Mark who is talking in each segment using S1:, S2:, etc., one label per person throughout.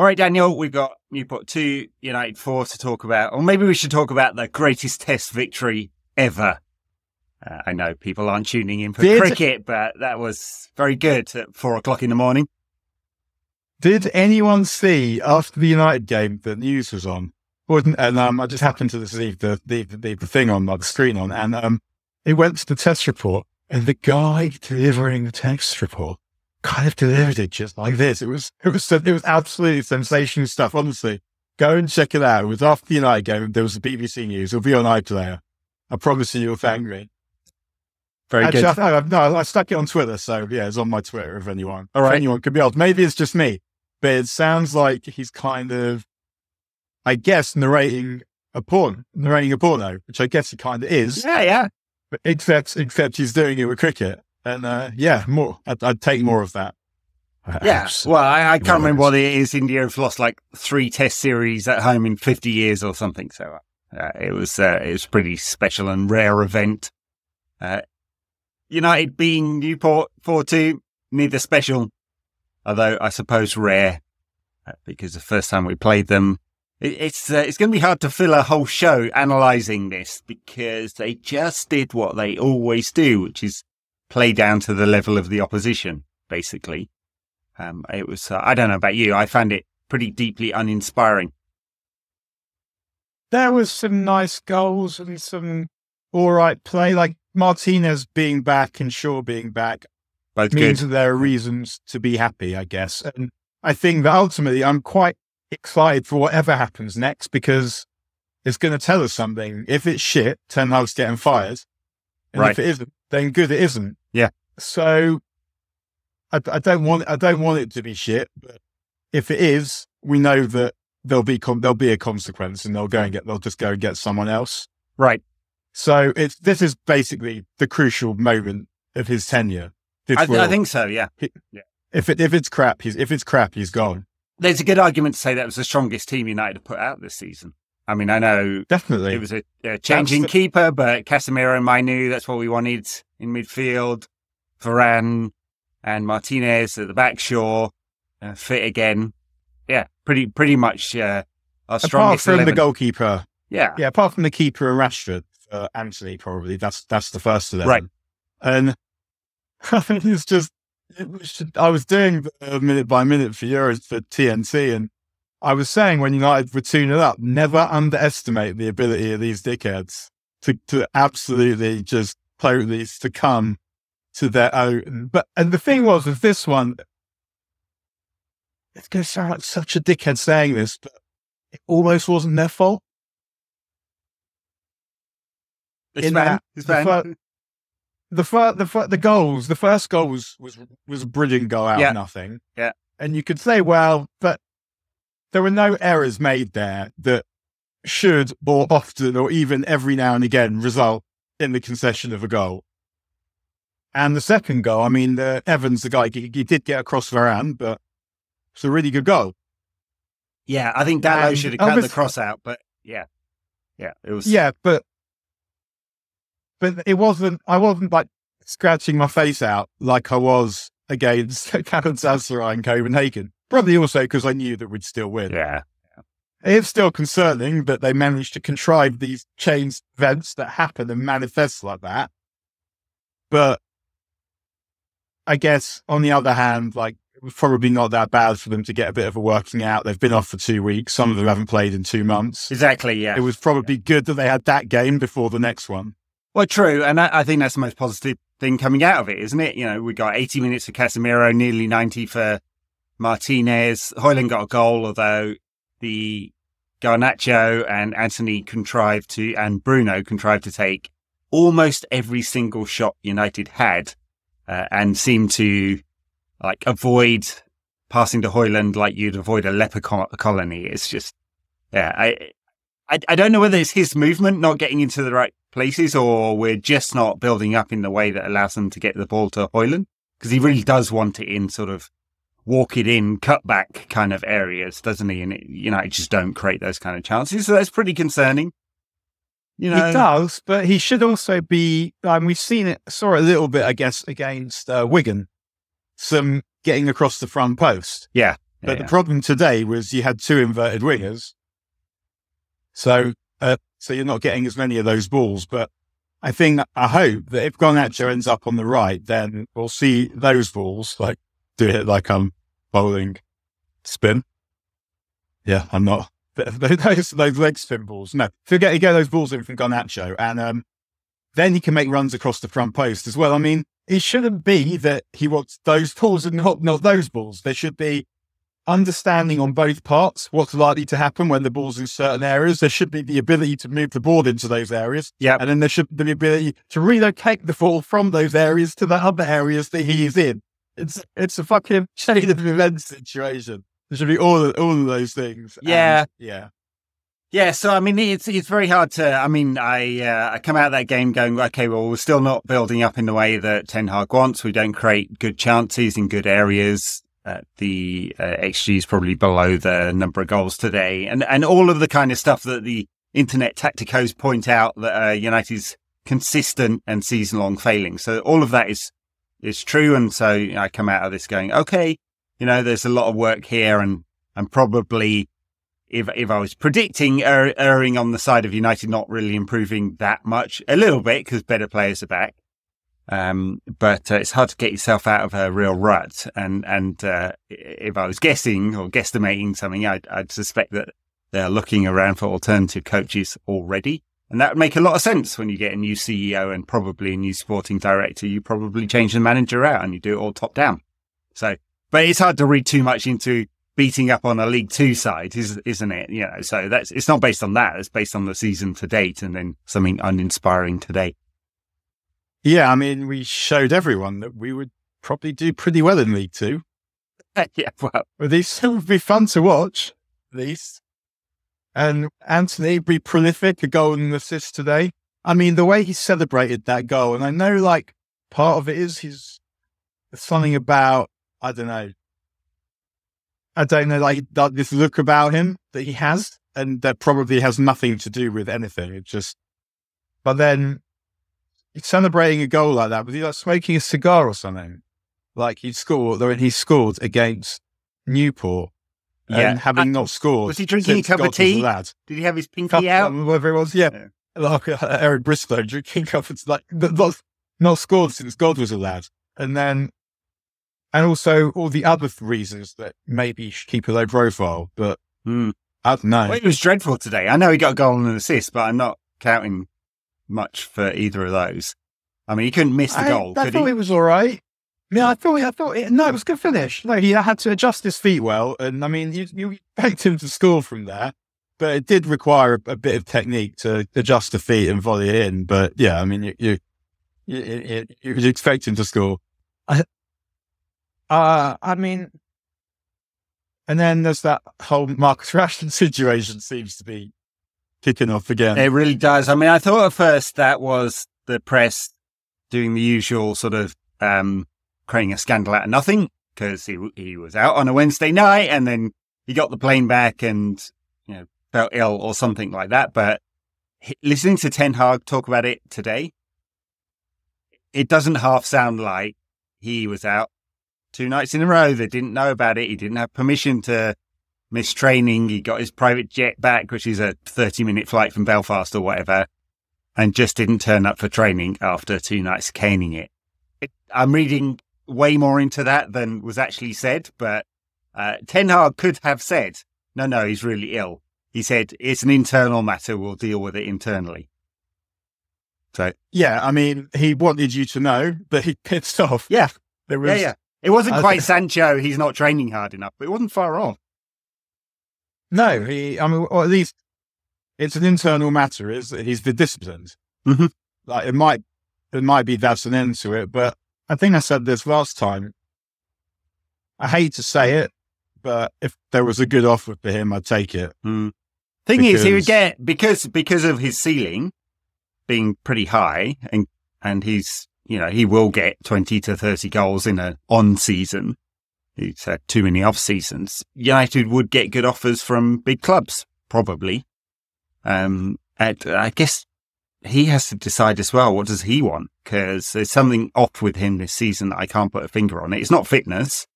S1: All right, Daniel, we've got Newport 2, United 4 to talk about. Or maybe we should talk about the greatest Test victory ever. I know people aren't tuning in for cricket, but that was very good at 4 o'clock in the morning.
S2: Did anyone see after the United game the news was on? And I just happened to receive the thing on the screen on, and it went to the test report, and the guy delivering the test report kind of delivered it just like this. It was absolutely sensational stuff. Honestly, go and check it out. It was after the United game. There was the BBC News. It'll be on iPlayer. I promise you'll thank me.
S1: Very
S2: Actually,
S1: good.
S2: I stuck it on Twitter, so yeah, it's on my Twitter. If anyone could be able, maybe it's just me, but it sounds like he's kind of, I guess, narrating a porno, which I guess he kind of is.
S1: Yeah.
S2: But except he's doing it with cricket, and more. I'd take more of that.
S1: Yeah. Well, I can't remember what it is. India have lost like 3 Test series at home in 50 years or something. So it was pretty special and rare event. United being Newport 4-2, neither special, although I suppose rare, because the first time we played them, it's going to be hard to fill a whole show analysing this, because they just did what they always do, which is play down to the level of the opposition, basically. It was, I don't know about you, I found it pretty deeply uninspiring.
S2: There was some nice goals and some all right play, like Martinez being back and Shaw being back.
S1: Both
S2: means
S1: good.
S2: that there are reasons to be happy, I guess. And I think that ultimately I'm quite excited for whatever happens next, because it's going to tell us something. If it's shit, Ten Hag's getting fired. And if it isn't, then good it isn't.
S1: Yeah.
S2: So I don't want it to be shit, but if it is, we know that there'll be a consequence, and they'll just go and get someone else.
S1: Right.
S2: So this is basically the crucial moment of his tenure.
S1: I think so. Yeah.
S2: If it's crap, he's gone.
S1: There's a good argument to say that was the strongest team United have put out this season. I mean, I know
S2: definitely
S1: it was a changing keeper, but Casemiro and Mainu, that's what we wanted in midfield. Varane and Martinez at the back, Shaw fit again. Yeah, pretty much our strongest.
S2: Apart from
S1: 11.
S2: the goalkeeper,
S1: yeah.
S2: Apart from the keeper and Rashford, Anthony probably that's the first of them.
S1: Right.
S2: And I think I was doing the minute by minute for Euros for TNT, and I was saying when United were 2-0 up, never underestimate the ability of these dickheads to absolutely just totally succumb to their own. And the thing was, with this one, it's going to sound like such a dickhead saying this, but it almost wasn't their fault.
S1: The
S2: first goal was a brilliant goal out of nothing.
S1: Yeah.
S2: And you could say, well, but there were no errors made there that should, or often, or even every now and again, result in the concession of a goal. And the second goal, I mean, Evans, the guy, he did get across Varane, but it's a really good goal.
S1: Yeah, I think Dalot should have cut the cross out, but yeah, it was.
S2: Yeah, but it wasn't. I wasn't like scratching my face out like I was against Galatasaray in Copenhagen. Probably also because I knew that we'd still win.
S1: Yeah.
S2: It's still concerning that they managed to contrive these chain events that happen and manifest like that. But I guess on the other hand, like, it was probably not that bad for them to get a bit of a working out. They've been off for 2 weeks. Some of them haven't played in 2 months.
S1: Exactly, yeah.
S2: It was probably good that they had that game before the next one.
S1: Well, true. And I think that's the most positive thing coming out of it, isn't it? You know, we got 80 minutes for Casemiro, nearly 90 for Martinez. Højlund got a goal, although the Garnacho and Anthony and Bruno contrived to take almost every single shot United had and seemed to like avoid passing to Højlund like you'd avoid a leper colony. It's just, yeah, I don't know whether it's his movement not getting into the right places or we're just not building up in the way that allows them to get the ball to Højlund, because he really does want it in sort of walk it in, cut back kind of areas, doesn't he? And I just don't create those kind of chances. So that's pretty concerning. You know,
S2: he does, but he should also be. We've saw it a little bit, I guess, against Wigan. Some getting across the front post.
S1: Yeah.
S2: But the problem today was you had two inverted wingers. So you're not getting as many of those balls. But I hope that if Garnacho ends up on the right, then we'll see those balls, like do it like I'm bowling spin. Yeah, I'm not. Those leg spin balls. No, if you get those balls in from Garnacho, and then he can make runs across the front post as well. I mean, it shouldn't be that he wants those balls and not those balls. There should be understanding on both parts what's likely to happen when the ball's in certain areas. There should be the ability to move the ball into those areas.
S1: Yeah.
S2: And then there should be the ability to relocate the ball from those areas to the other areas that he is in. It's a fucking chain of events situation. There should be all of those things.
S1: Yeah.
S2: Yeah.
S1: Yeah, so I mean, it's very hard to. I mean, I come out of that game going, okay, well, we're still not building up in the way that Ten Hag wants. We don't create good chances in good areas. The XG is probably below the number of goals today, and all of the kind of stuff that the internet tacticos point out that United's consistent and season-long failing. So all of that is true, and so I come out of this going, okay, there's a lot of work here, and probably. If I was predicting erring on the side of United not really improving that much, a little bit because better players are back, but it's hard to get yourself out of a real rut. And if I was guessing or guesstimating something, I'd suspect that they're looking around for alternative coaches already, and that would make a lot of sense when you get a new CEO and probably a new sporting director. You probably change the manager out and you do it all top down. So, but it's hard to read too much into beating up on a League Two side, isn't it? So it's not based on that. It's based on the season to date and then something uninspiring today.
S2: Yeah, I mean, we showed everyone that we would probably do pretty well in League Two.
S1: Yeah, well,
S2: these would be fun to watch, these. And Anthony be prolific, a goal and an assist today. I mean, the way he celebrated that goal, and I know, like, part of it is something about, I don't know, like this look about him that he has, and that probably has nothing to do with anything. But then he's celebrating a goal like that. Was he like smoking a cigar or something? Like he scored against Newport, and having not scored.
S1: Was he drinking a cup of tea? Did he have his pinky out?
S2: Whatever it was, yeah. Like Eric Bristow drinking cup. It's like not scored since God was a lad, and also all the other reasons that maybe keep a low profile, but I don't know.
S1: Well, it was dreadful today. I know he got a goal and an assist, but I'm not counting much for either of those. I mean, he couldn't miss the goal,
S2: I thought it was all right. Yeah, I thought it was a good finish. No, he had to adjust his feet well, and I mean, you expect him to score from there, but it did require a bit of technique to adjust the feet and volley it in. But yeah, I mean, you expect him to score. I mean, and then there's that whole Marcus Rashford situation seems to be kicking off again.
S1: It really does. I mean, I thought at first that was the press doing the usual sort of creating a scandal out of nothing because he was out on a Wednesday night and then he got the plane back and felt ill or something like that. But listening to Ten Hag talk about it today, it doesn't half sound like he was out 2 nights in a row. They didn't know about it. He didn't have permission to miss training. He got his private jet back, which is a 30-minute flight from Belfast or whatever, and just didn't turn up for training after 2 nights caning it. I'm reading way more into that than was actually said, but Ten Hag could have said, no, he's really ill. He said, it's an internal matter. We'll deal with it internally. So
S2: yeah, I mean, he wanted you to know, but he pissed off.
S1: Yeah. It wasn't quite Sancho, he's not training hard enough, but it wasn't far off.
S2: No, or at least it's an internal matter, he's been disciplined.
S1: Mm-hmm.
S2: Like it might be that's an end to it, but I think I said this last time. I hate to say it, but if there was a good offer for him, I'd take it.
S1: Thing is, he would get, because of his ceiling being pretty high, and he's, he will get 20 to 30 goals in an on season. He's had too many off seasons. United would get good offers from big clubs, probably. I guess he has to decide as well, what does he want? Because there's something off with him this season that I can't put a finger on it. It's not fitness.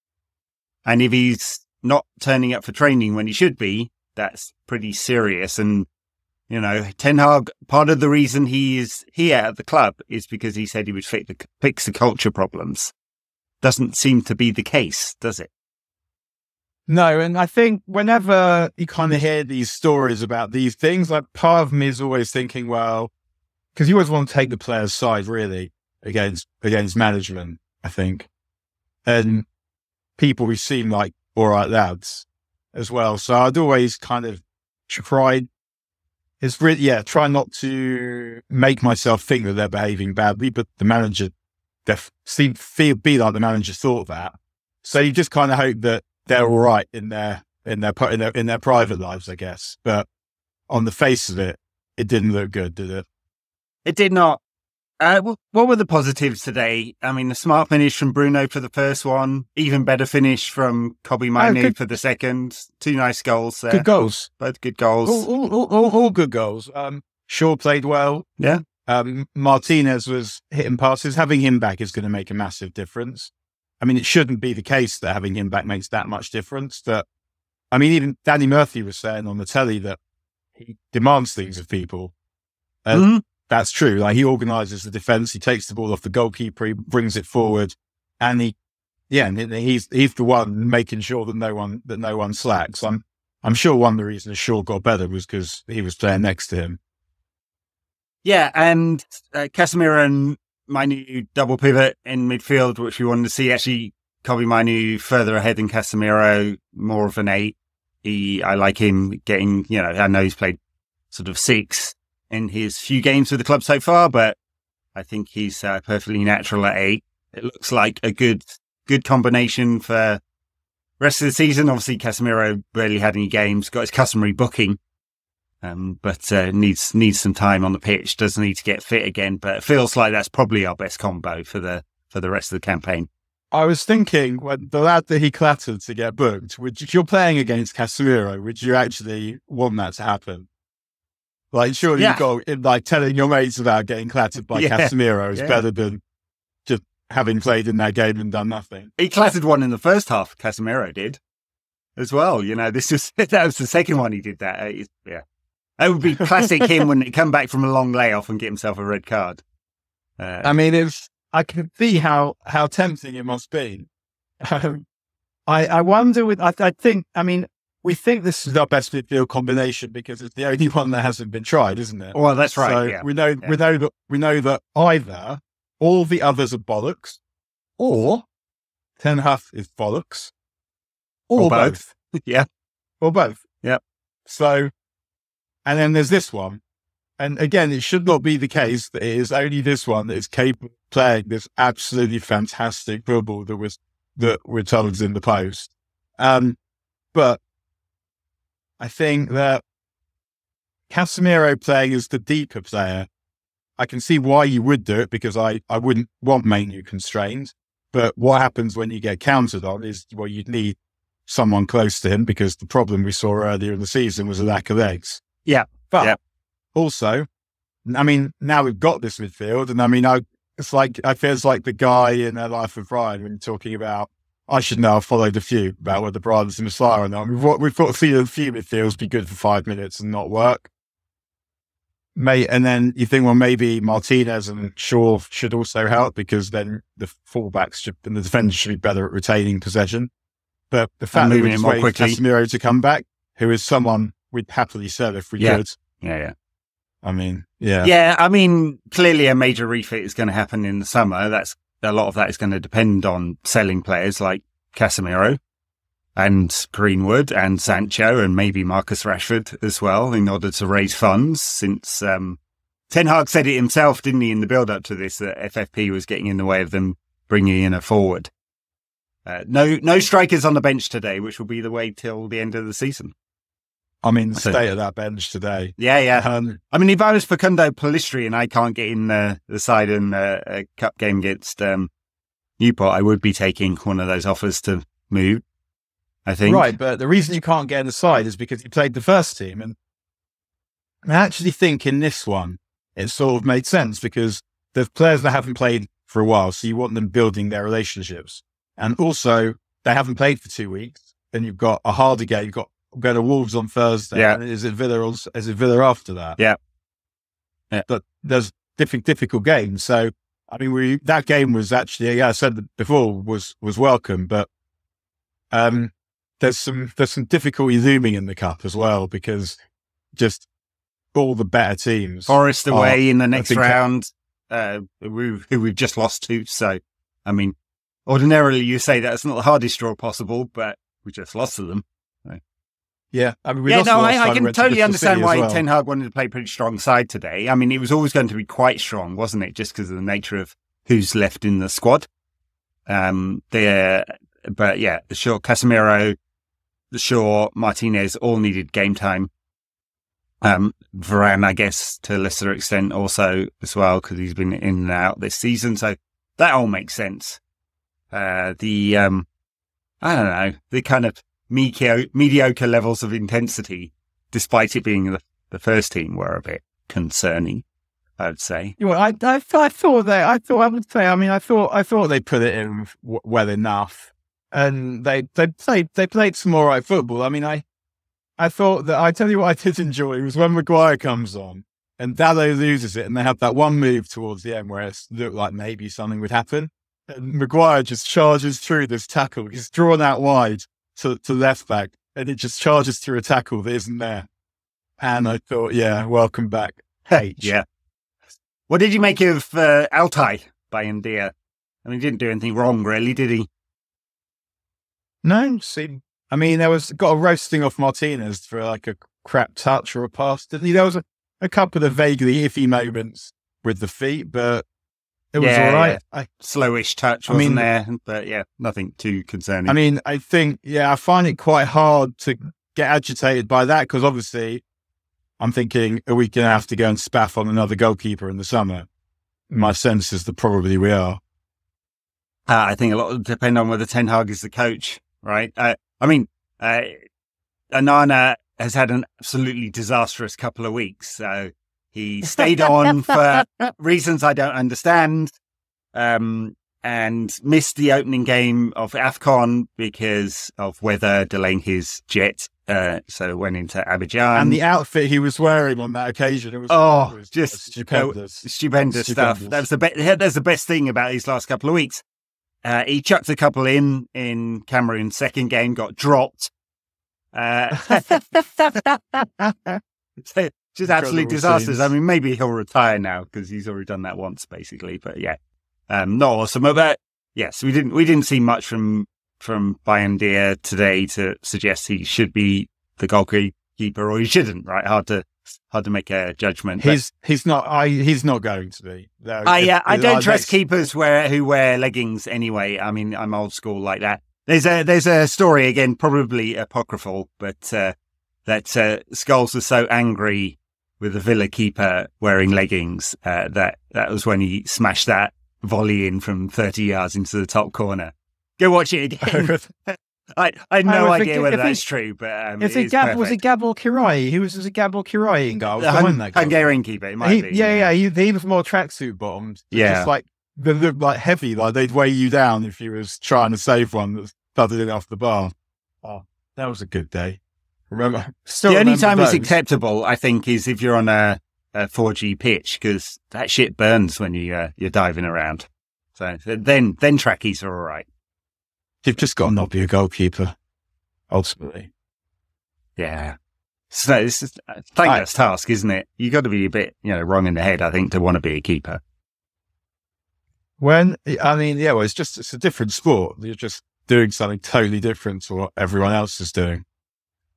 S1: And if he's not turning up for training when he should be, that's pretty serious. And, Ten Hag, part of the reason he is here at the club is because he said he would fix the culture problems. Doesn't seem to be the case, does it?
S2: No, and I think whenever you kind of hear these stories about these things, like part of me is always thinking, well, because you always want to take the player's side, really, against management, I think. And people who seem like all right lads as well. So I'd always kind of try not to make myself think that they're behaving badly, but the manager be like the manager thought that. So you just kind of hope that they're all right in their private lives, I guess. But on the face of it, it didn't look good, did it?
S1: It did not. What were the positives today? I mean, the smart finish from Bruno for the first one, even better finish from Kobbie Mainoo for the second. 2 nice goals there.
S2: Good goals.
S1: Both good goals.
S2: All good goals. Shaw played well.
S1: Yeah.
S2: Martinez was hitting passes. Having him back is going to make a massive difference. I mean, it shouldn't be the case that having him back makes that much difference. But I mean, even Danny Murphy was saying on the telly that he demands things of people. That's true. Like, he organises the defence, he takes the ball off the goalkeeper, he brings it forward, and he's the one making sure that no one slacks. I'm sure one of the reasons Shaw got better was because he was playing next to him.
S1: Yeah, and Casemiro and Mainoo double pivot in midfield, which we wanted to see. Actually, Kobbie Mainoo further ahead than Casemiro, more of an 8. I like him getting, I know he's played sort of 6 in his few games with the club so far, but I think he's perfectly natural at 8. It looks like a good combination for rest of the season. Obviously, Casemiro barely had any games, got his customary booking, but needs some time on the pitch, does need to get fit again, but it feels like that's probably our best combo for the rest of the campaign.
S2: I was thinking, when the lad that he clattered to get booked, if you're playing against Casemiro, would you actually want that to happen? Like, surely you got, like, telling your mates about getting clattered by Casemiro is better than just having played in that game and done nothing.
S1: He clattered one in the first half, Casemiro did, as well. That was the second one he did that. That would be classic him when he come back from a long layoff and get himself a red card.
S2: I mean, I can see how tempting it must be. I wonder we think this is our best midfield combination because it's the only one that hasn't been tried, isn't it?
S1: Well, that's right.
S2: So
S1: yeah.
S2: we know that either all the others are bollocks, or Ten Hag is bollocks, or both.
S1: Yeah,
S2: or both.
S1: Yeah.
S2: So, and then there's this one, and again, it should not be the case that it is only this one that is capable of playing this absolutely fantastic football that we're told is in the post. But I think that Casemiro playing as the deeper player, I can see why you would do it, because I wouldn't want Mainoo constrained. But what happens when you get countered on is, well, you'd need someone close to him, because the problem we saw earlier in the season was a lack of legs.
S1: Yeah.
S2: But also, I mean, now we've got this midfield, and I mean, I feel like the guy in A Life of Brian when you're talking about, I should know, I've followed a few about whether Brian's a Messiah or not. We've got to see a few midfields be good for 5 minutes and not work. And then you think, well, maybe Martinez and Shaw should also help, because then the fullbacks and the defenders should be better at retaining possession. But the fact that we're just waiting for Casemiro to come back, who is someone we'd happily sell if we could.
S1: Yeah.
S2: I mean, yeah.
S1: Yeah, I mean, clearly a major refit is going to happen in the summer. A lot of that is going to depend on selling players like Casemiro and Greenwood and Sancho and maybe Marcus Rashford as well, in order to raise funds, since Ten Hag said it himself, didn't he, in the build-up to this, that FFP was getting in the way of them bringing in a forward. No strikers on the bench today, which will be the way till the end of the season.
S2: I mean, the state of that bench today.
S1: Yeah. I mean, if I was Facundo Pellistri and I can't get in the side in a cup game against Newport, I would be taking one of those offers to move, I think.
S2: Right, but the reason you can't get in the side is because you played the first team. And I actually think in this one, it sort of made sense, because there's players that haven't played for a while, so you want them building their relationships. And also, they haven't played for 2 weeks. then you've got a harder game. You've got go to Wolves on Thursday.
S1: Yeah.
S2: And is it Villa after that?
S1: Yeah.
S2: But there's difficult games. So, I mean, that game was actually, I said before, was welcome, but there's some difficulty looming in the cup as well, because just all the better teams.
S1: Forest away in the next round, who we've just lost to. So, I mean, ordinarily you say that's not the hardest draw possible, but we just lost to them. Right.
S2: Yeah, I mean,
S1: I can totally understand why Ten Hag wanted to play a pretty strong side today. I mean, it was always going to be quite strong, wasn't it? Just because of the nature of who's left in the squad. But yeah, the Shaw, Casemiro, the Shaw, Martinez all needed game time. Varane, I guess, to a lesser extent also as well, because he's been in and out this season. So that all makes sense. I don't know, the kind of mediocre levels of intensity, despite it being the first team, were a bit concerning, I would say.
S2: Well, I thought they put it in well enough, and they played some all right football. I mean, I thought that, I tell you what I did enjoy was when Maguire comes on and Dalot loses it, and they have that one move towards the end where it looked like maybe something would happen, and Maguire just charges through this tackle. He's drawn out wide to left back, and it just charges through a tackle that isn't there. And I thought, yeah, welcome back, H.
S1: Yeah. What did you make of Altay by India? I mean, he didn't do anything wrong, really, did he?
S2: No, I mean, got a roasting off Martinez for like a crap touch or a pass, didn't he? There was a couple of vaguely iffy moments with the feet, but it was all right.
S1: Yeah. Slowish touch wasn't there, but yeah, nothing too concerning.
S2: I mean, I find it quite hard to get agitated by that, because obviously I'm thinking, are we going to have to go and spaff on another goalkeeper in the summer? My sense is that probably we are.
S1: I think a lot will depend on whether Ten Hag is the coach, right? I mean, Onana has had an absolutely disastrous couple of weeks, so he stayed on for reasons I don't understand, and missed the opening game of AFCON because of weather delaying his jet. So went into Abidjan.
S2: And the outfit he was wearing on that occasion, it was
S1: just
S2: stupendous.
S1: Stupendous stuff. That's the best thing about these last couple of weeks. He chucked a couple in Cameroon's second game, got dropped. Just absolute disasters. I mean, maybe he'll retire now because he's already done that once, basically. But yeah, not awesome. But yes, we didn't see much from Bayandir today to suggest he should be the goalkeeper or he shouldn't. Right, hard to make a judgment.
S2: He's not going to be. No,
S1: I don't trust keepers who wear leggings anyway. I mean, I'm old school like that. There's a story, again, probably apocryphal, but that Scholes was so angry with the Villa keeper wearing leggings that was when he smashed that volley in from 30 yards into the top corner. Go watch it again. I had no idea whether that's true, but was it
S2: Gabor Kirai? He was a Gabor Kirai in goal.
S1: The Hungarian keeper, it might be.
S2: Yeah. He was more tracksuit bottomed.
S1: Yeah.
S2: Just like, they looked like heavy, like they'd weigh you down if you was trying to save one that's thudded off the bar. Oh, that was a good day. Remember?
S1: The only time it's acceptable, I think, is if you're on a 4G pitch, because that shit burns when you're diving around. So then trackies are all right.
S2: You've just got to not be a goalkeeper, ultimately.
S1: Yeah. So it's a thankless task, isn't it? You've got to be a bit, wrong in the head, I think, to want to be a keeper.
S2: It's a different sport. You're just doing something totally different to what everyone else is doing.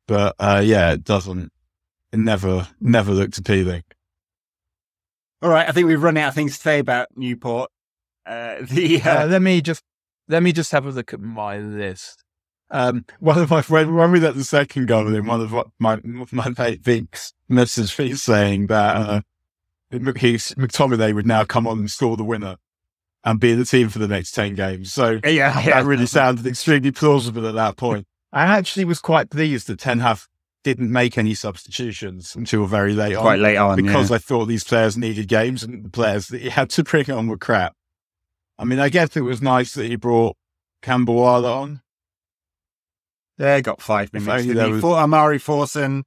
S2: But it never looked appealing.
S1: All right, I think we've run out of things to say about Newport.
S2: Let me just have a look at my list. One of my friends, when we let the second goal in, one of my mate Vink's messaged me saying that McTominay would now come on and score the winner and be in the team for the next 10 games. So that really sounded extremely plausible at that point. I actually was quite pleased that Ten Hag didn't make any substitutions until very late on.
S1: Quite late on,
S2: because I thought these players needed games, and the players that he had to bring on were crap. I mean, I guess it was nice that he brought Camberwala on.
S1: They got 5
S2: If
S1: minutes.
S2: only there was-
S1: For Amari Forson.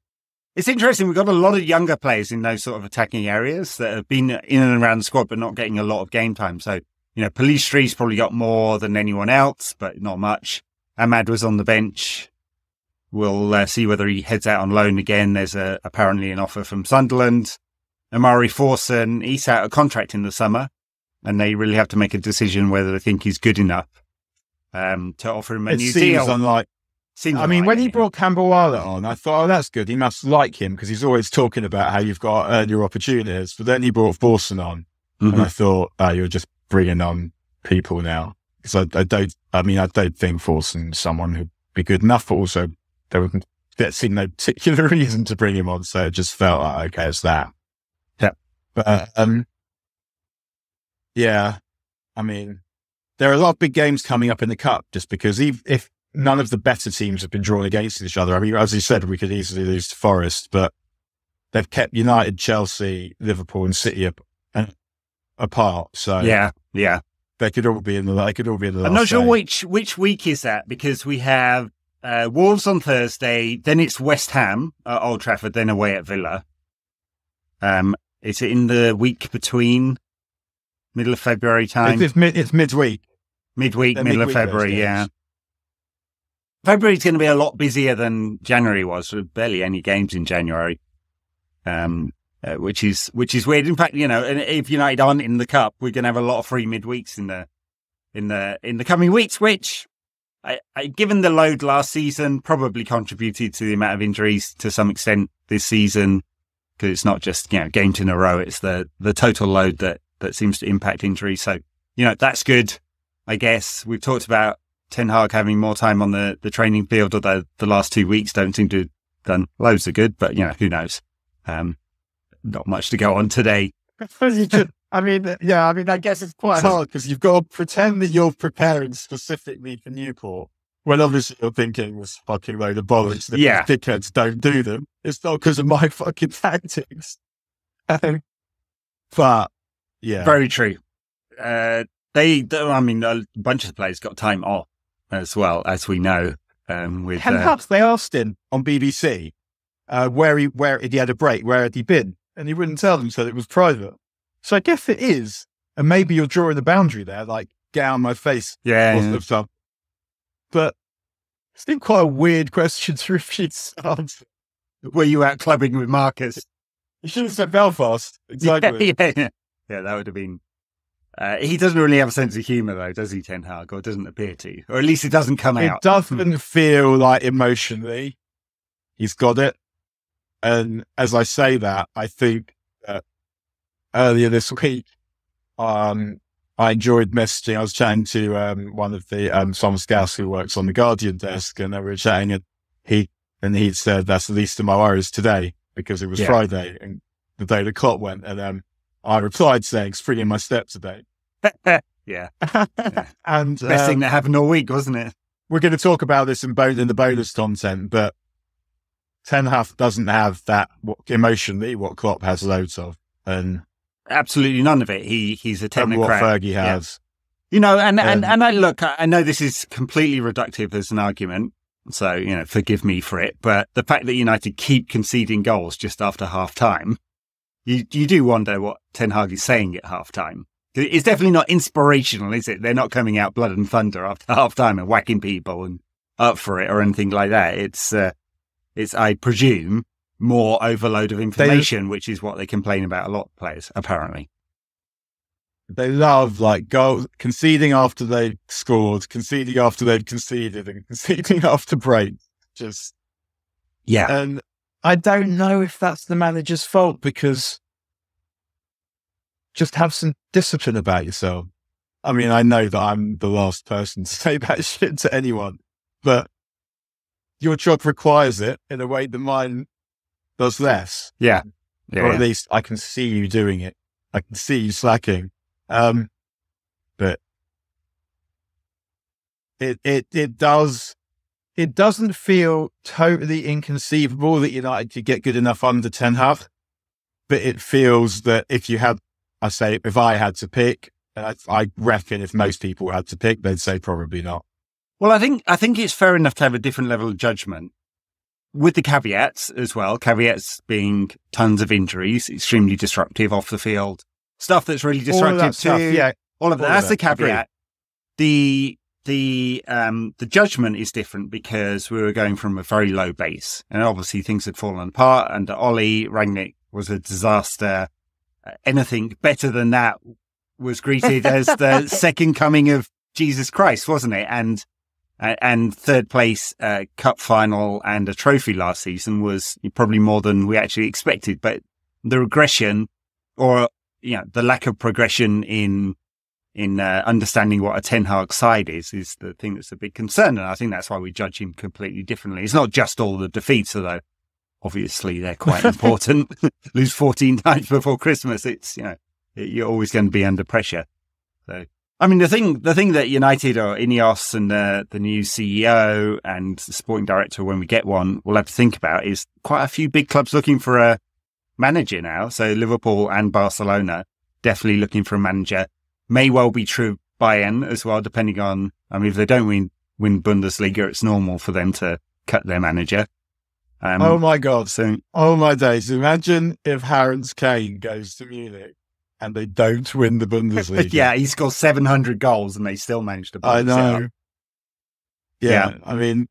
S1: It's interesting. We've got a lot of younger players in those sort of attacking areas that have been in and around the squad, but not getting a lot of game time. So, Police Street's probably got more than anyone else, but not much. Ahmad was on the bench. We'll see whether he heads out on loan again. There's apparently an offer from Sunderland. Amari Forson, he's out of contract in the summer, and they really have to make a decision whether they think he's good enough to offer him a new deal.
S2: When he brought Camberwala on, I thought, that's good. He must like him because he's always talking about how you've got to earn your opportunities. But then he brought Forson on, and I thought, you're just bringing on people now. Because I don't think Forson's someone who'd be good enough, but also there seemed no particular reason to bring him on. So it just felt like, okay, it's that.
S1: Yeah.
S2: But, there are a lot of big games coming up in the Cup just because if none of the better teams have been drawn against each other. I mean, as you said, we could easily lose to Forest, but they've kept United, Chelsea, Liverpool, and City apart. So
S1: yeah,
S2: they could all be in the. They could all be in the.
S1: I'm not sure which week is that because we have Wolves on Thursday, then it's West Ham at Old Trafford, then away at Villa. Is it in the week between middle of February time?
S2: It's midweek.
S1: Middle of February, yeah. February's going to be a lot busier than January was. So barely any games in January, which is weird. In fact, if United aren't in the Cup, we're going to have a lot of free midweeks in the coming weeks. Which, given the load last season, probably contributed to the amount of injuries to some extent this season. Because it's not just games in a row; it's the total load that seems to impact injuries. So that's good. I guess we've talked about Ten Hag having more time on the training field, although the last 2 weeks don't seem to have done loads of good, but who knows? Not much to go on today.
S2: I guess it's quite hard because you've got to pretend that you're preparing specifically for Newport when obviously you're thinking this fucking load of bollocks that these dickheads don't do them. It's not because of my fucking tactics. But yeah,
S1: very true. A bunch of the players got time off as well, as we know. With
S2: they asked him on BBC where he had a break, where had he been, and he wouldn't tell them, so it was private. So I guess it is, and maybe you're drawing the boundary there, like get out of my face, of stuff. But it's been quite a weird question to repeat.
S1: Were you out clubbing with Marcus?
S2: You should have said Belfast. Exactly.
S1: Yeah, that would have been. He doesn't really have a sense of humour, though, does he, Ten Hag? Or doesn't appear to. Or at least it doesn't come out.
S2: It doesn't feel like emotionally he's got it. And as I say that, I think earlier this week, I enjoyed messaging. I was chatting to one of the Tom Scouse who works on the Guardian desk, and they were chatting, and he said, that's the least of my worries today, because it was Friday and the day the Klopp went. And I replied saying, springing my step today.
S1: Yeah.
S2: And
S1: best thing that happened all week, wasn't it?
S2: We're going to talk about this in the bonus content, but Ten Hag doesn't have that emotionally what Klopp has loads of, and
S1: absolutely none of it. He's a technocrat.
S2: What Fergie has,
S1: and I know this is completely reductive as an argument, so forgive me for it. But the fact that United keep conceding goals just after half time. You do wonder what Ten Hag is saying at half-time. It's definitely not inspirational, is it? They're not coming out blood and thunder after half-time and whacking people and up for it or anything like that. It's I presume, more overload of information, which is what they complain about a lot of players, apparently.
S2: They love goals, conceding after they've scored, conceding after they've conceded, and conceding after break. And I don't know if that's the manager's fault, because just have some discipline about yourself. I mean, I know that I'm the last person to say that shit to anyone, but your job requires it in a way that mine does less.
S1: Yeah.
S2: Or at least I can see you doing it. I can see you slacking. But it doesn't feel totally inconceivable that United could get good enough under Ten Hag, but it feels that if I had to pick, I reckon if most people had to pick, they'd say probably not.
S1: Well, I think it's fair enough to have a different level of judgment with the caveats as well. Caveats being tons of injuries, extremely disruptive off the field, stuff that's really disruptive too. All of that. That's the caveat. Agreed. The judgment is different because we were going from a very low base, and obviously things had fallen apart. Under Ollie, Rangnick was a disaster. Anything better than that was greeted as the second coming of Jesus Christ, wasn't it? And third place cup final and a trophy last season was probably more than we actually expected. But the regression, or the lack of progression in understanding what a Ten Hag side is the thing that's a big concern. And I think that's why we judge him completely differently. It's not just all the defeats, although obviously they're quite important. Lose 14 times before Christmas. It's, you're always going to be under pressure. So, I mean, the thing that United or INEOS and the new CEO and the sporting director, when we get one, will have to think about is quite a few big clubs looking for a manager now. So Liverpool and Barcelona definitely looking for a manager. May well be true Bayern as well, depending on, if they don't win Bundesliga, it's normal for them to cut their manager.
S2: Oh my God. Oh my days. Imagine if Harry Kane goes to Munich and they don't win the Bundesliga.
S1: Yeah, he scores 700 goals and they still manage to
S2: I know. Yeah. I mean,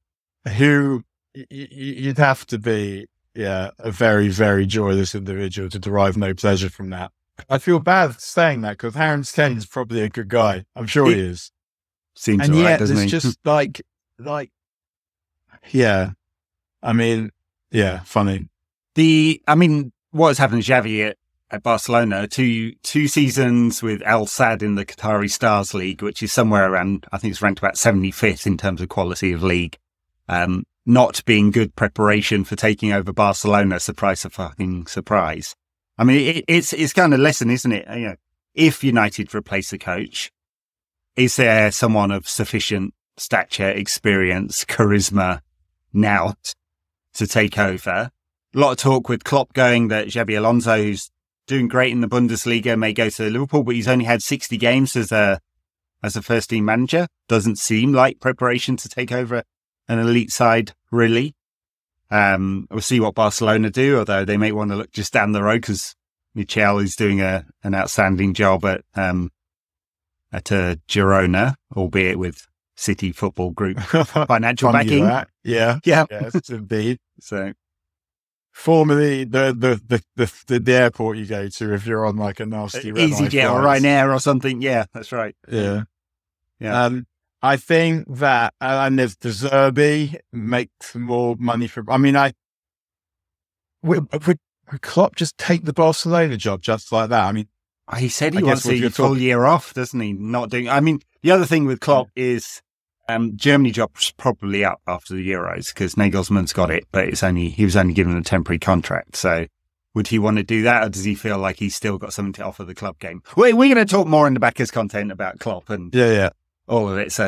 S2: you'd have to be, a very, very joyless individual to derive no pleasure from that. I feel bad saying that because Harry Kane is probably a good guy. I'm sure he is.
S1: Seems
S2: and
S1: all right,
S2: yet
S1: doesn't
S2: it's
S1: he?
S2: just funny.
S1: What has happened to Xavi at Barcelona, two seasons with Al Sadd in the Qatari Stars League, which is somewhere around, I think it's ranked about 75th in terms of quality of league. Not being good preparation for taking over Barcelona, surprise. It's kind of a lesson, isn't it? If United replace a coach, is there someone of sufficient stature, experience, charisma now to take over? A lot of talk with Klopp going that Xabi Alonso, who's doing great in the Bundesliga, may go to Liverpool, but he's only had 60 games as a first team manager. Doesn't seem like preparation to take over an elite side, really. We'll see what Barcelona do, although they may want to look just down the road because Michel is doing an outstanding job at Girona, albeit with City Football Group financial backing.
S2: Yeah. Yes, indeed.
S1: So,
S2: formerly the airport you go to if you're on like a nasty
S1: EasyJet or Ryanair or something. Yeah, that's right.
S2: Yeah. I think that, and if De Zerbi makes more money would Klopp just take the Barcelona job just like that?
S1: He said he wants a full year off, doesn't he? Not doing. The other thing with Klopp is Germany job's probably up after the Euros because Nagelsmann's got it, but he was only given a temporary contract. So would he want to do that, or does he feel like he's still got something to offer the club game? We're going to talk more in the backers content about Klopp and all of it. So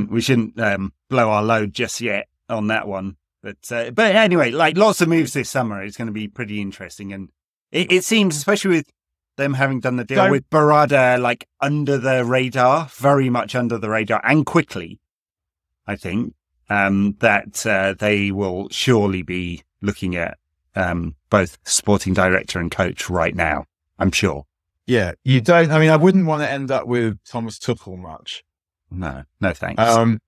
S1: we shouldn't blow our load just yet on that one. But anyway, like lots of moves this summer. It's going to be pretty interesting, and it seems, especially with them having done the deal with Barada, like under the radar, very much under the radar, and quickly. I think that they will surely be looking at both sporting director and coach right now. I'm sure.
S2: Yeah, you don't. I wouldn't want to end up with Thomas Tuchel much.
S1: No thanks.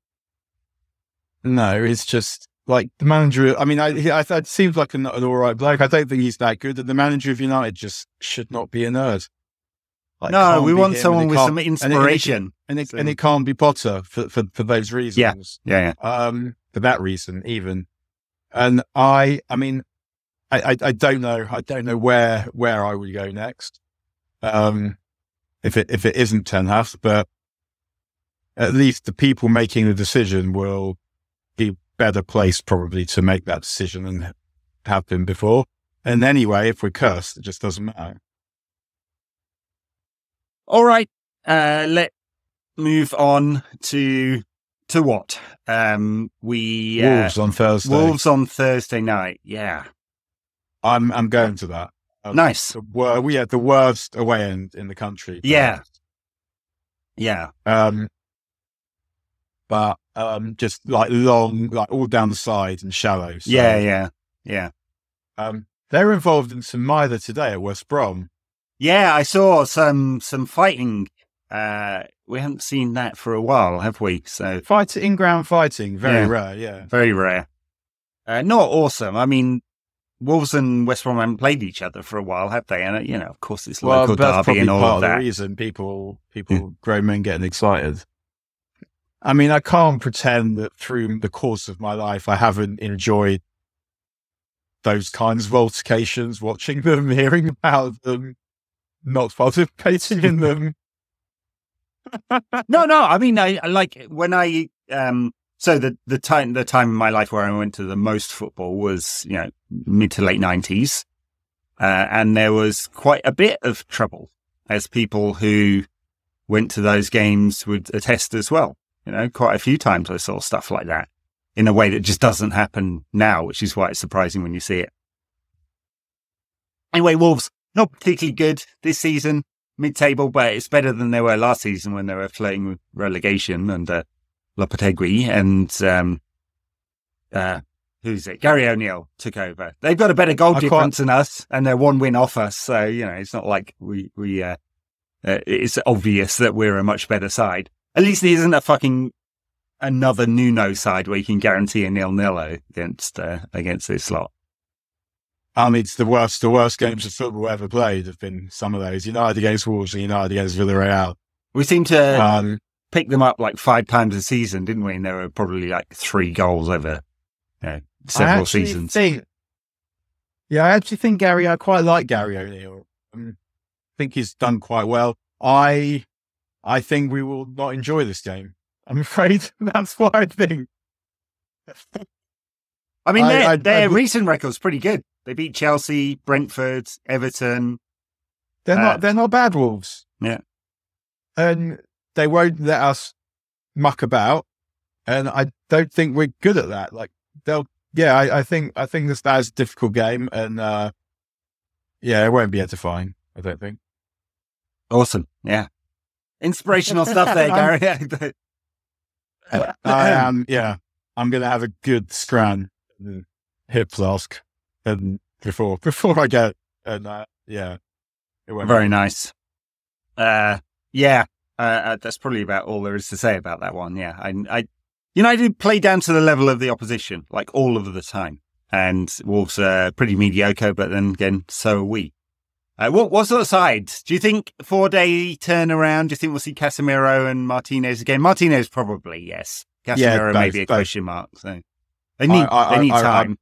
S2: No, it's just like the manager. It seems like an all right bloke. I don't think he's that good. And the manager of United just should not be a nerd.
S1: No, we want someone with some inspiration.
S2: And it can't be Potter for those reasons.
S1: Yeah.
S2: For that reason, even. And I don't know. I don't know where I would go next. If it isn't Ten Hag, but at least the people making the decision will be better placed probably to make that decision than have been before. And anyway, if we're cursed, it just doesn't matter.
S1: All right. Let's move on to what?
S2: Wolves on Thursday.
S1: Wolves on Thursday night. Yeah.
S2: I'm going to that.
S1: Nice.
S2: We had the worst away end in the country.
S1: Yeah. Yeah.
S2: but just like long, like all down the sides and shallow. So,
S1: Yeah.
S2: they're involved in some mither today at West Brom.
S1: Yeah, I saw some fighting. We haven't seen that for a while, have we? So
S2: In-ground fighting, very rare, yeah.
S1: Very rare. Not awesome. I mean, Wolves and West Brom haven't played each other for a while, have they? And, of course, it's local derby and all of that.
S2: That's the reason people, grown men getting excited. I mean, I can't pretend that through the course of my life, I haven't enjoyed those kinds of altercations, watching them, hearing about them, not participating in them.
S1: No. I mean, I like when I so the time in my life where I went to the most football was mid to late 90s, and there was quite a bit of trouble, as people who went to those games would attest as well. Quite a few times I saw stuff like that in a way that just doesn't happen now, which is why it's surprising when you see it. Anyway, Wolves not particularly good this season. Mid-table, but it's better than they were last season when they were flirting with relegation under Lopetegui and who's it? Gary O'Neill took over. They've got a better goal difference than us, and they're one win off us. So it's not like we it's obvious that we're a much better side. At least there isn't another Nuno side where you can guarantee a 0-0 against this lot.
S2: It's the worst games of football ever played have been some of those. United against Wolves and United against Villarreal.
S1: We seem to pick them up like 5 times a season, didn't we? And there were probably like 3 goals over several seasons. I actually think I quite like Gary O'Neill. I think he's done quite well. I think we will not enjoy this game. I'm afraid that's what I think. I mean, their recent record's pretty good. They beat Chelsea, Brentford, Everton.
S2: They're not bad, Wolves.
S1: Yeah,
S2: and they won't let us muck about. And I don't think we're good at that. Like I think that's a difficult game, and it won't be edifying. I don't think.
S1: Awesome, yeah, inspirational stuff there, Gary.
S2: I am. I'm going to have a good scran, hip flask. And before I go, and it went
S1: very nice. That's probably about all there is to say about that one. Yeah, I United play down to the level of the opposition, like all of the time, and Wolves are pretty mediocre. But then again, so are we. What sort of side do you think? 4-day turnaround? Do you think we'll see Casemiro and Martinez again? Martinez probably, yes. Casemiro maybe a question mark. So they need time.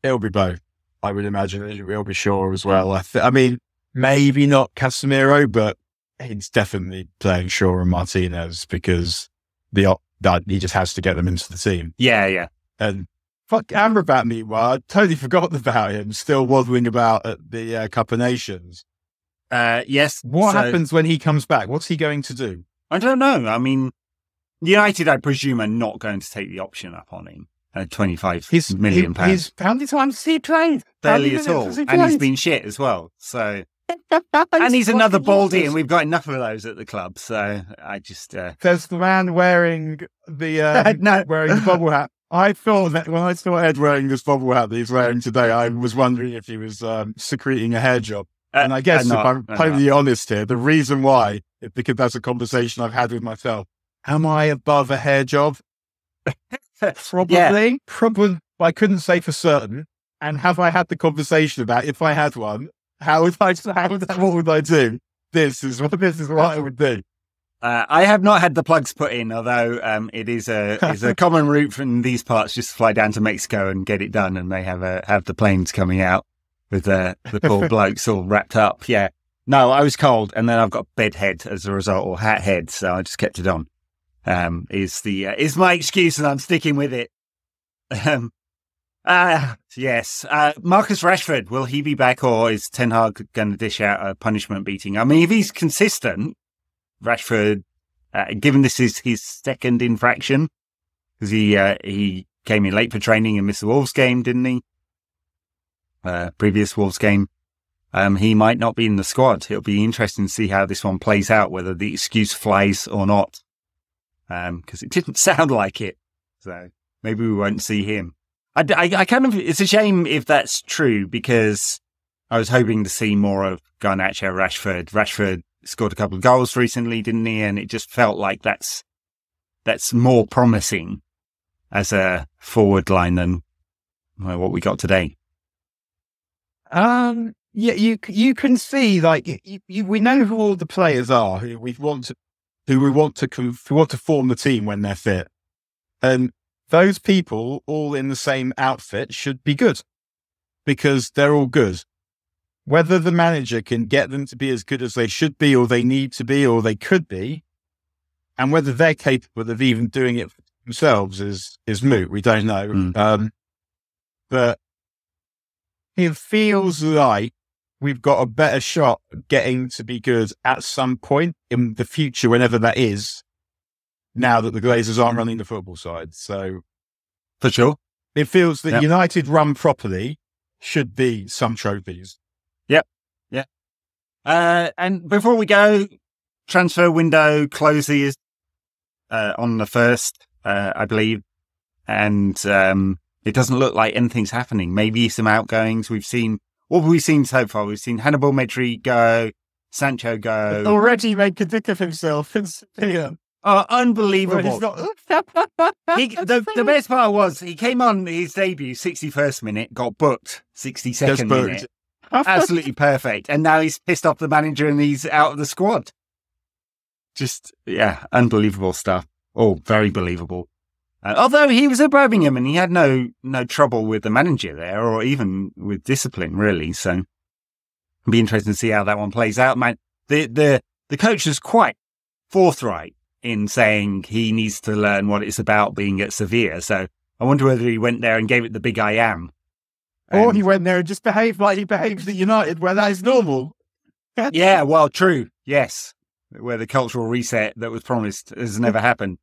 S2: It'll be both. I would imagine it'll be Shaw as well. I mean, maybe not Casemiro, but he's definitely playing Shaw and Martinez because that he just has to get them into the team.
S1: Yeah.
S2: And fuck Amrabat, meanwhile, I totally forgotten about him, still waddling about at the Cup of Nations.
S1: Yes.
S2: What happens when he comes back? What's he going to do?
S1: I don't know. I mean, United, I presume, are not going to take the option up on him. £25 million.
S2: How many times has he played?
S1: Barely at all. And he's been shit as well. So, and he's another baldy, and we've got enough of those at the club. So I just
S2: there's the man wearing the wearing the bubble hat. I thought that when I saw Ed wearing this bubble hat that he's wearing today, I was wondering if he was secreting a hair job. And I guess if I'm totally honest here, the reason why is because that's a conversation I've had with myself. Am I above a hair job? Probably. I couldn't say for certain. And have I had the conversation about if I had one, what would I do? This is what I would do.
S1: I have not had the plugs put in, although it is a common route from these parts just to fly down to Mexico and get it done, and they have the planes coming out with the poor blokes all wrapped up. Yeah. No, I was cold, and then I've got bed head as a result, or hat head, so I just kept it on. Is my excuse, and I'm sticking with it. Yes. Marcus Rashford, will he be back, or is Ten Hag going to dish out a punishment beating? I mean, if he's consistent, Rashford, given this is his second infraction, because he came in late for training and missed the Wolves game, didn't he? Previous Wolves game. He might not be in the squad. It'll be interesting to see how this one plays out, whether the excuse flies or not. because it didn't sound like it. So maybe we won't see him. I kind of, it's a shame if that's true, because I was hoping to see more of Garnacho, Rashford. Rashford scored a couple of goals recently, didn't he? And it just felt like that's more promising as a forward line than what we got today.
S2: Yeah, you can see, like, we know who all the players are who we want to form the team when they're fit, and those people all in the same outfit should be good because they're all good. Whether the manager can get them to be as good as they should be, or they need to be, or they could be, and whether they're capable of even doing it for themselves is moot. We don't know. But it feels like we've got a better shot at getting to be good at some point in the future, whenever that is, now that the Glazers aren't running the football side. So,
S1: for sure,
S2: it feels that United run properly should be some trophies.
S1: Yep. Yeah. And before we go, transfer window closes on the 1st, I believe. And it doesn't look like anything's happening. Maybe some outgoings. What have we seen so far? We've seen Hannibal Medri go, Sancho go.
S2: Already made a dick of himself.
S1: Oh, unbelievable. The best part was he came on his debut, 61st minute, got booked, 62nd minute. Absolutely perfect. And now he's pissed off the manager and he's out of the squad. Just, yeah, unbelievable stuff. Oh, very believable. Although he was at Birmingham and he had no trouble with the manager there, or even with discipline, really. So it'll be interesting to see how that one plays out. Man, the coach is quite forthright in saying he needs to learn what it's about being at Sevilla. So I wonder whether he went there and gave it the big I am.
S2: Or he went there and just behaved like he behaves at United, where that is normal.
S1: Yeah, well, true. Yes. Where the cultural reset that was promised has never happened.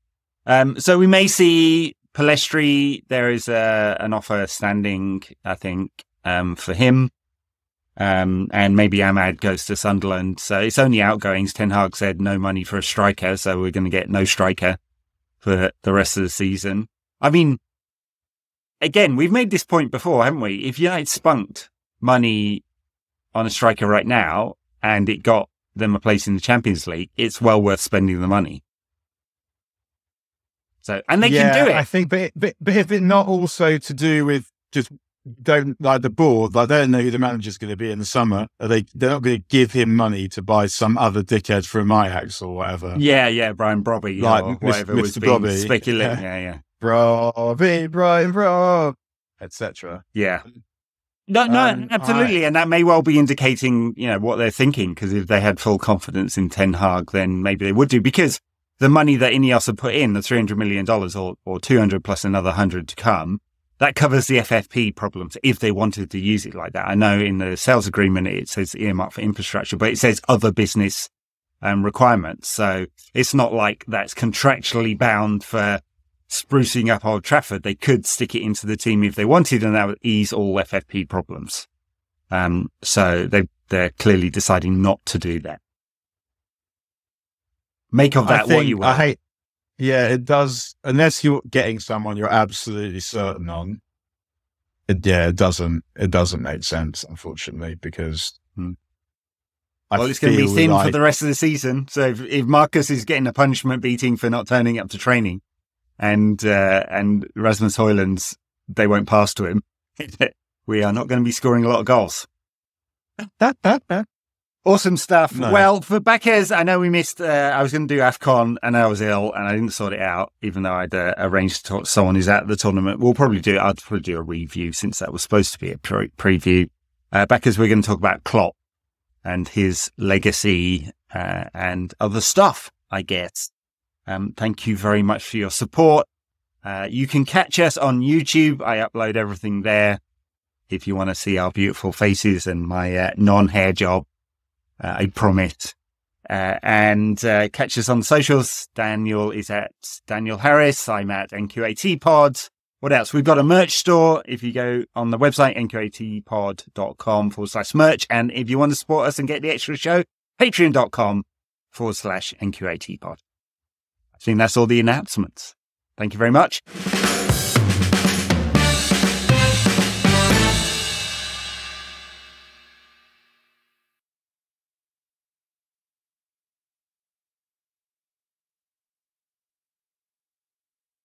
S1: So we may see Pellistri. There is an offer standing, I think, for him. And maybe Ahmad goes to Sunderland. So it's only outgoings. Ten Hag said no money for a striker, so we're going to get no striker for the rest of the season. I mean, again, we've made this point before, haven't we? If United spunked money on a striker right now and it got them a place in the Champions League, it's well worth spending the money. So, and they can do it.
S2: I think, but if it's not also to do with just don't like the board, like they don't know who the manager's going to be in the summer. They're not going to give him money to buy some other dickhead from Ajax or whatever.
S1: Yeah, Brian Brobby, like or whatever was being Brobby. Speculating. Yeah.
S2: Brobby, Brian Brob, etc.
S1: Yeah. No, absolutely. And that may well be indicating, what they're thinking, because if they had full confidence in Ten Hag, then maybe they would do, because the money that INEOS have put in, the $300 million or 200 plus another 100 to come, that covers the FFP problems if they wanted to use it like that. I know in the sales agreement, it says earmarked for infrastructure, but it says other business requirements. So it's not like that's contractually bound for sprucing up Old Trafford. They could stick it into the team if they wanted, and that would ease all FFP problems. So they're clearly deciding not to do that. Make of that what you will.
S2: Yeah, it does. Unless you're getting someone you're absolutely certain on, it doesn't make sense, unfortunately, because
S1: it's going to be thin for the rest of the season. So if Marcus is getting a punishment beating for not turning up to training, and Rasmus Højlund's, they won't pass to him, we are not going to be scoring a lot of goals. Awesome stuff. No. Well, for backers, I know we missed, I was going to do AFCON and I was ill and I didn't sort it out, even though I'd arranged to talk to someone who's at the tournament. I'd probably do a review, since that was supposed to be a preview. Backers, we're going to talk about Klopp and his legacy and other stuff, I guess. Thank you very much for your support. You can catch us on YouTube. I upload everything there if you want to see our beautiful faces and my non-hair job. I promise. And catch us on the socials. Daniel is at Daniel Harris. I'm at NQAT Pod. What else? We've got a merch store. If you go on the website, nqatpod.com/merch. And if you want to support us and get the extra show, patreon.com/NQAT Pod. I think that's all the announcements. Thank you very much.